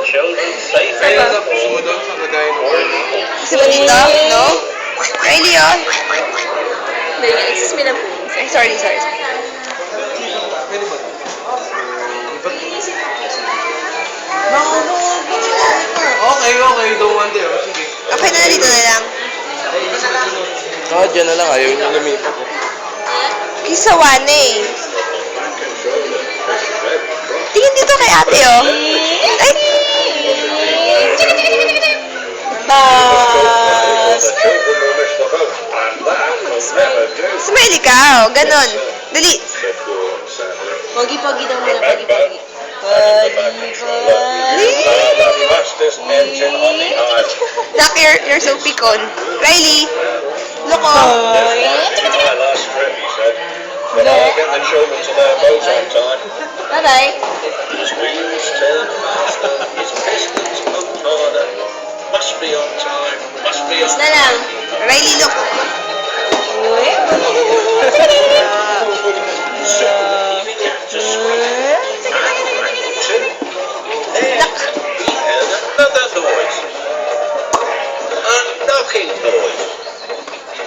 Kaya na puso mo doon sa kagaya ng Gusto mo dito? No? Riley, oh. Excuse me lang po. Ay, sorry. Pwede ba? Okay, don't want it. Sige. Okay na, dito na lang. Dyan na lang, ayaw niyo lumipat. Kisawan eh. Tingin dito kay ate, oh. Ay! Bas! Smiley ka, oh. Ganon. Dali. Pogi-pogi daw muna, pogi-pogi. Doc, you're so picon. Riley! Look, oh. But I'll get the children to their boat on time. Bye-bye. His wheels turn faster, his pistons pump harder. Must be on time, must be on Na lang. Riley, look. If he gets to scream, he heard another noise. A knocking noise.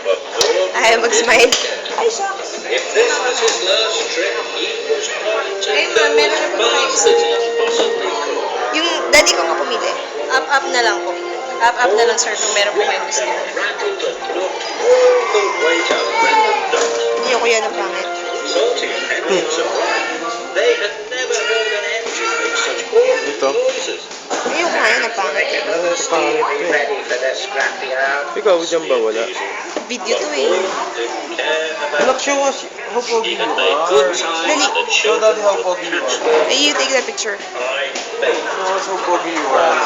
But Lord, Ayaw mag-smile. if this was his last trip, he was going to Ay, ma'am, meron na po kayo. fast as he possibly could. Yung daddy ko nga pumili. Up na lang po. Up na lang, sir, kung meron po kayo gusto. Rattled and knocked all the way to Brandon Docks. Hindi ko yan ang pangit. Salty and Henry were surprised. They had never heard an engine make such awful noises. Ayun nga yan ang pangit. Ready for their scrappy hour. Ikaw, dyan ba wala? Video to eh. Didn't care about Look, show us how foggy you even made good are. time Dali. and Show showed daddy how foggy you are. Ay, you take the picture. I faith. Show us how foggy you are.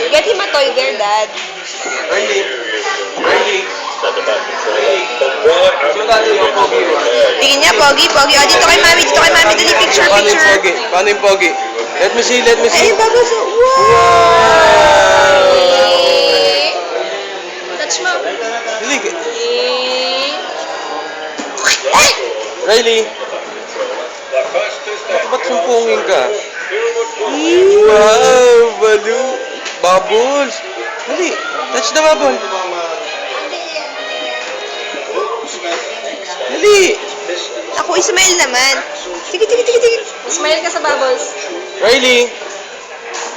Get him a toy there, Dad. Riley. Said the back controller. But why Show daddy how foggy you are. Tingin niya, pogi. Oh, dito kay mami. Dali, picture. Paano yung foggy? Paano yung foggy? Let me see. Ay, bago sa... Wow! Touch mo. Dali. Ay! Riley, The fastest ba't sumpungin ka? Wow, balu. Bubbles. Dali, touch the bubble. Dali. Ako, ismail naman. Sige. Smile ka sa bubbles. Riley.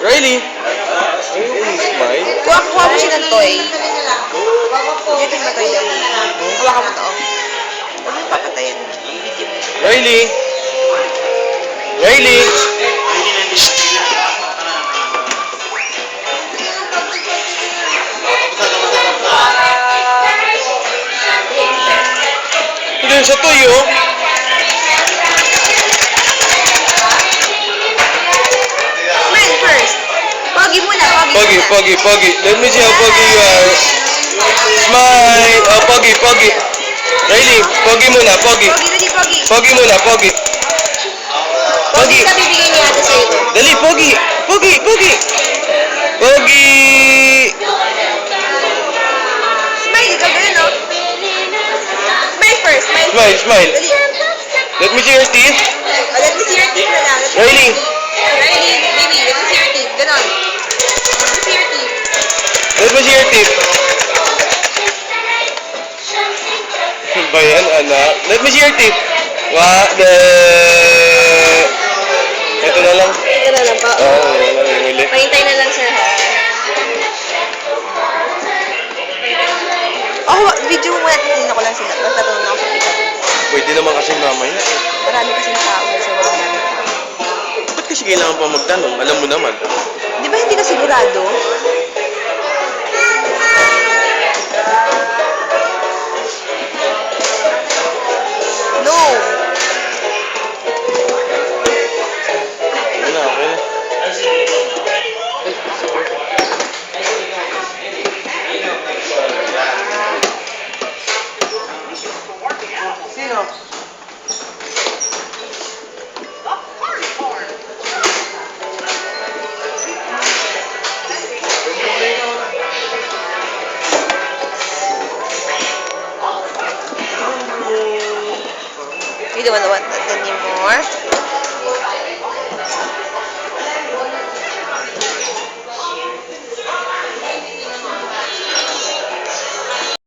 Ayun, smile. Kuha mo siya ng toy. Get him a toy, Daddy. Hawakan mo to. Huwag mo papatayin yung video mo. Riley. Doon sa toy, oh. Smile first. Pogi muna. Pogi. Let me see how foggy you are. Smile. Oh, pogi. Riley, pogi muna, pogi. Pogi. Pogi muna, pogi. Pogi ka bibigyan niya ate sa'yo. Dali, pogi. Pogi. Smile, ikaw ganun, no? Smile first. Smile. Dali. Let me see your teeth. Oh, let me see your teeth na lang. Riley. Riley, baby, let me see your teeth. Ganon. Let me see your teeth. Let me see your teeth. Ba yan, anak? Let me see your teeth. Ito na lang. Ito na lang pa. Yan lang yung huli. Pahintay na lang, sir, ha? Ako, video mo muna. Titignan ko lang sila. Magtatanong ako sa pita. Pwede naman kasi mamaya. Marami kasing tao. So, wala namin tao. Ba't kasi kailangan pa magtanong? Alam mo naman. Di ba hindi ka sigurado?